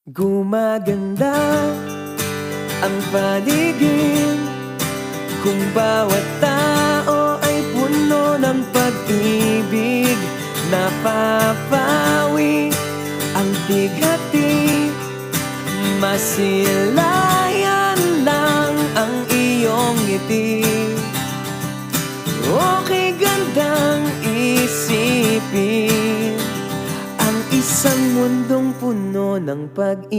Gumaganda ang paligid kung bawat tao ay puno ng pag-ibig. Napapawi ang bighati, masilayan lang ang iyong ngiti. Okay gandang isipin ang isang mundong puno ng pag-ibig.